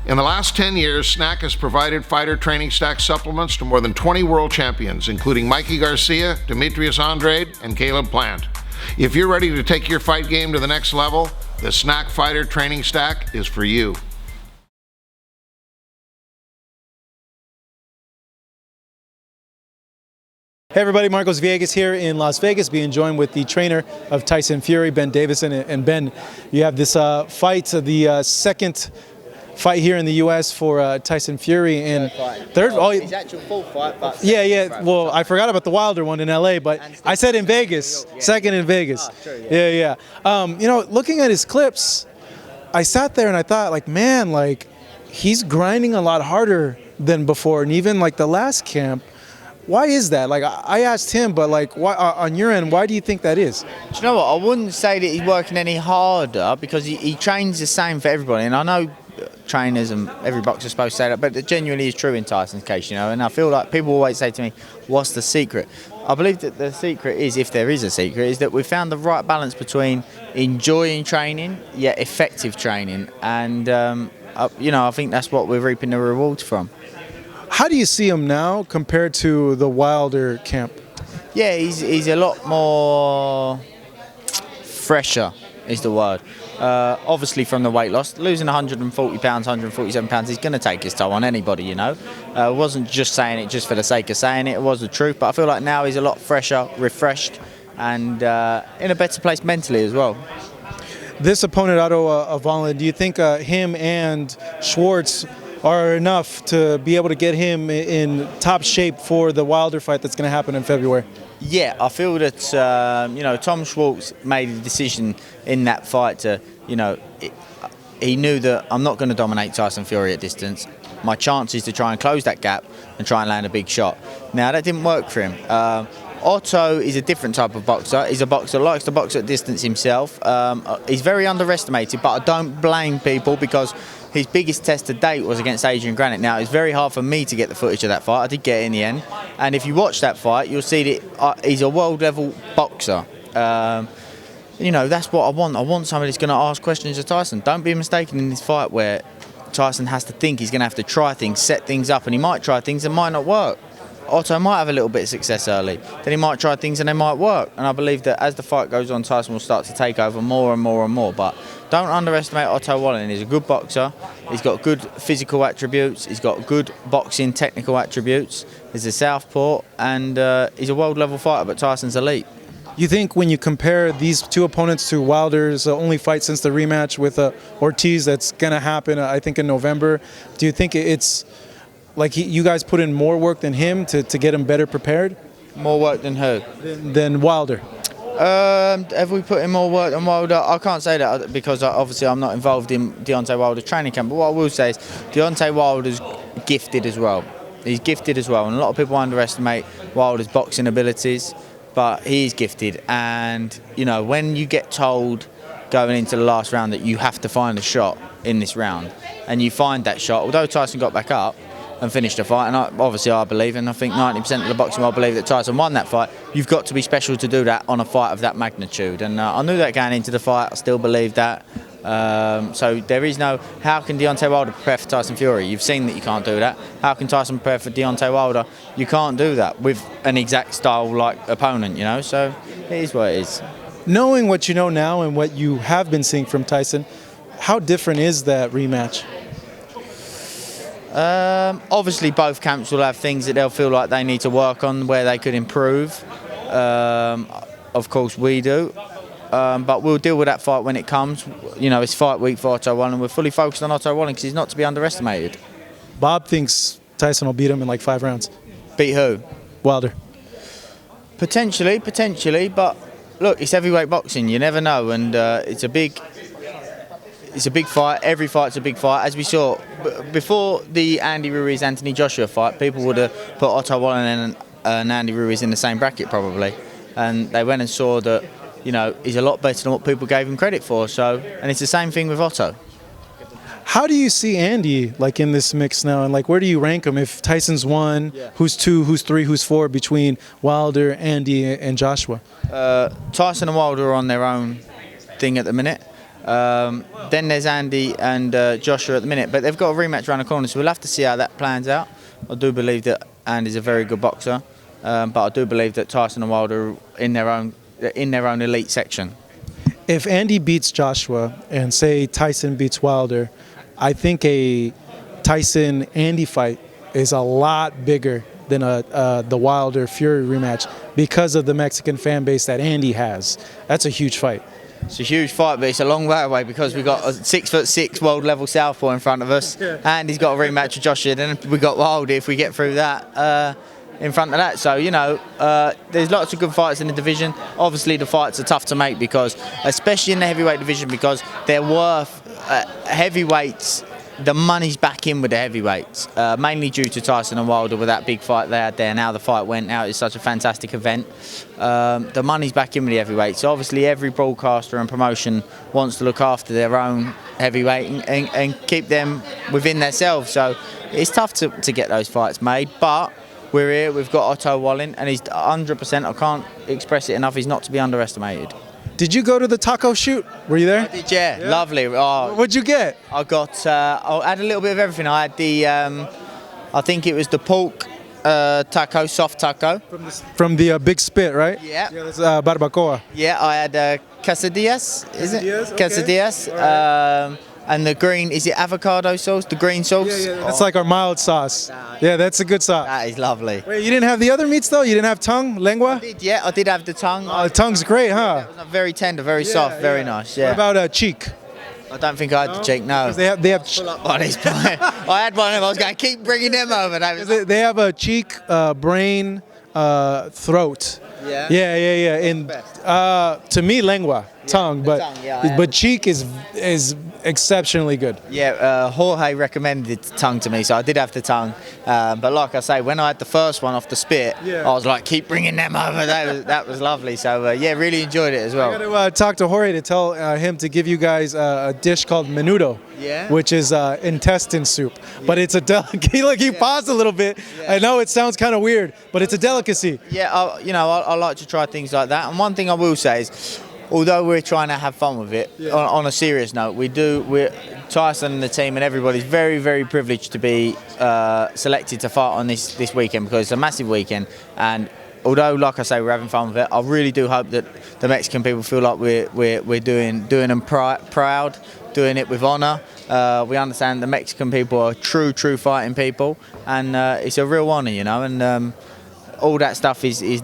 In the last 10 years, Snack has provided fighter training stack supplements to more than 20 world champions, including Mikey Garcia, Demetrius Andrade, and Caleb Plant. If you're ready to take your fight game to the next level, the Snack Fighter Training Stack is for you. Hey everybody, Marcos Villegas here in Las Vegas, being joined with the trainer of Tyson Fury, Ben Davison. And Ben, you have this fight, the second fight here in the U.S. for Tyson Fury, and third. Oh, his actual full fight, but yeah. Well, I forgot about the Wilder one in L.A., but I said in Vegas, second in Vegas. True, yeah. You know, looking at his clips, I sat there and I thought, like, man, like he's grinding a lot harder than before, and even like the last camp. Why is that? Like, I asked him, but like, why, on your end, why do you think that is? Do you know what? I wouldn't say that he's working any harder, because he trains the same for everybody, and I know trainers and every boxer is supposed to say that, but it genuinely is true in Tyson's case, you know. And I feel like people always say to me, what's the secret? I believe that the secret is, if there is a secret, is that we've found the right balance between enjoying training yet effective training, and you know, I think that's what we're reaping the rewards from. How do you see him now compared to the Wilder camp? Yeah, he's a lot more fresher, is the word. Obviously from the weight loss, losing 140 pounds, 147 pounds, he's going to take his toll on anybody, you know. Wasn't just saying it just for the sake of saying it, it was the truth, but I feel like now he's a lot fresher, refreshed, and in a better place mentally as well. This opponent, Otto, wallin, do you think him and Schwartz are enough to be able to get him in top shape for the Wilder fight that's going to happen in February? Yeah, I feel that you know, Tom Schwartz made a decision in that fight to, you know, he knew that I'm not going to dominate Tyson Fury at distance. My chance is to try and close that gap and try and land a big shot. Now, that didn't work for him. Otto is a different type of boxer. He's a boxer, likes to box at distance himself. He's very underestimated, but I don't blame people, because his biggest test to date was against Adrian Granite. Now, it's very hard for me to get the footage of that fight. I did get it in the end. And if you watch that fight, you'll see that he's a world-level boxer. You know, that's what I want. I want somebody that's going to ask questions of Tyson. Don't be mistaken in this fight where Tyson has to think. He's going to have to try things, set things up, and he might try things that might not work. Otto might have a little bit of success early, then he might try things and they might work. And I believe that as the fight goes on, Tyson will start to take over more and more and more. But don't underestimate Otto Wallin. He's a good boxer. He's got good physical attributes. He's got good boxing technical attributes. He's a southpaw, and he's a world-level fighter, but Tyson's elite. You think when you compare these two opponents to Wilder's only fight since the rematch with Ortiz that's going to happen, I think, in November, do you think it's like you guys put in more work than him to get him better prepared? More work than who? Than Wilder. Have we put in more work than Wilder? I can't say that, because obviously I'm not involved in Deontay Wilder's training camp. But what I will say is Deontay Wilder's gifted as well. He's gifted as well. And a lot of people underestimate Wilder's boxing abilities, but he's gifted. And, you know, when you get told going into the last round that you have to find a shot in this round, and you find that shot, although Tyson got back up and finished the fight, and obviously I believe, and I think 90% of the boxing world believe that Tyson won that fight. You've got to be special to do that on a fight of that magnitude, and I knew that going into the fight. I still believe that. So there is no, how can Deontay Wilder prepare for Tyson Fury? You've seen that you can't do that. How can Tyson prepare for Deontay Wilder? You can't do that with an exact style-like opponent, you know, so it is what it is. Knowing what you know now and what you have been seeing from Tyson, how different is that rematch? Obviously both camps will have things that they'll feel like they need to work on, where they could improve. Of course we do, but we'll deal with that fight when it comes. You know, it's fight week for Otto Wallin, and we're fully focused on Otto Wallin because he's not to be underestimated. Bob thinks Tyson will beat him in like 5 rounds. Beat who? Wilder. Potentially, but look, it's heavyweight boxing, you never know, and it's a big fight. Every fight's a big fight. As we saw before the Andy Ruiz Anthony Joshua fight, people would have put Otto Wallin and Andy Ruiz in the same bracket probably, and they went and saw that, you know, he's a lot better than what people gave him credit for. So, and it's the same thing with Otto. How do you see Andy like in this mix now, and like where do you rank him? If Tyson's 1, who's 2, who's 3, who's 4 between Wilder, Andy, and Joshua? Tyson and Wilder are on their own thing at the minute. Then there's Andy and Joshua at the minute, but they've got a rematch around the corner, so we'll have to see how that plans out. I do believe that Andy's a very good boxer, but I do believe that Tyson and Wilder are in their own elite section. If Andy beats Joshua and say Tyson beats Wilder, I think a Tyson-Andy fight is a lot bigger than the Wilder-Fury rematch because of the Mexican fan base that Andy has. That's a huge fight. It's a huge fight, but it's a long way away because we've got a 6'6" world-level southpaw in front of us, and he's got a rematch with Joshua. Then we've got Wilder if we get through that in front of that. So, there's lots of good fights in the division. Obviously, the fights are tough to make because, especially in the heavyweight division, because they're worth heavyweights. The money's back in with the heavyweights, mainly due to Tyson and Wilder with that big fight they had there. Now the fight went out. It's such a fantastic event. The money's back in with the heavyweights. So obviously every broadcaster and promotion wants to look after their own heavyweight and keep them within themselves. So it's tough to get those fights made. But we're here. We've got Otto Wallin, and he's 100%. I can't express it enough. He's not to be underestimated. Did you go to the taco shoot? Were you there? I did, yeah. Lovely. Oh, what'd you get? I had a little bit of everything. I had the, I think it was the pork taco, soft taco. From the Big Spit, right? Yeah. That's barbacoa. Yeah, I had quesadillas, is it? Okay. Quesadillas. Right. And the green, is it avocado sauce? The green sauce? Yeah. That's like our mild sauce. Yeah, that's a good sauce. That is lovely. Wait, you didn't have the other meats though? You didn't have tongue, lengua? I did have the tongue. The tongue's great, huh? It was very tender, very soft, very nice. Yeah. What about cheek? I don't think I had the cheek. No. They have. Pull up on this point. I had one of them. I was going to keep bringing them over. They have a cheek, brain, throat. Yeah. And to me, lengua, tongue, but cheek is exceptionally good. Yeah, Jorge recommended tongue to me, so I did have the tongue. But like I say, when I had the first one off the spit, I was like, keep bringing them over. That was lovely. So really enjoyed it as well. I got to talk to Jorge to tell him to give you guys a dish called menudo, which is intestine soup. But it's a delicacy. Like you paused a little bit. I know it sounds kind of weird, but it's a delicacy. Yeah, I like to try things like that. And one thing I will say is, although we're trying to have fun with it, on a serious note, Tyson and the team and everybody's very, very privileged to be selected to fight on this weekend because it's a massive weekend. And although, like I say, we're having fun with it, I really do hope that the Mexican people feel like we're doing them proud, doing it with honour. We understand the Mexican people are true fighting people, and it's a real honour, and all that stuff is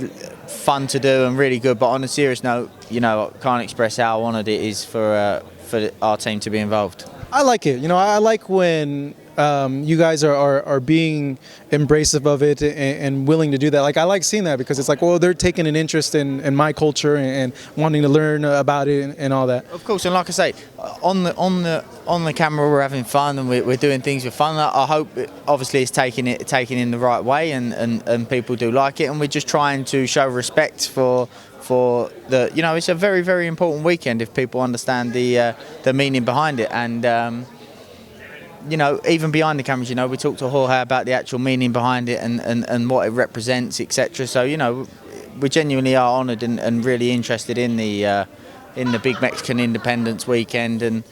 fun to do and really good. But on a serious note, I can't express how honoured it is for our team to be involved. I like it. I like when you guys are being embracive of it and willing to do that. Like I like seeing that because it's like, well, they're taking an interest in my culture and wanting to learn about it and all that. Of course, and like I say, on the camera we're having fun and we're doing things with fun. I hope obviously it's taken in the right way and people do like it, and we're just trying to show respect for the, it's a very, very important weekend if people understand the meaning behind it. And even behind the cameras, we talked to Jorge about the actual meaning behind it and what it represents, etc. So, we genuinely are honoured and really interested in the big Mexican Independence weekend and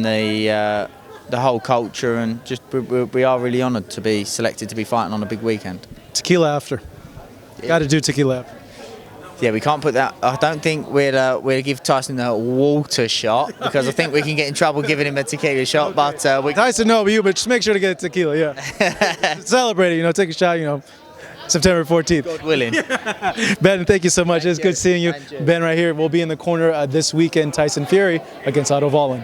the whole culture, and just we are really honoured to be selected to be fighting on a big weekend. Tequila after. Got to do tequila after. Yeah, we can't put that. I don't think we'll give Tyson a water shot because I think we can get in trouble giving him a tequila shot. But Tyson, no, but just make sure to get tequila. Yeah, celebrate it. Take a shot. September 14th. God willing. Ben, thank you so much. It's good seeing you. Ben right here will be in the corner this weekend. Tyson Fury against Otto Wallin.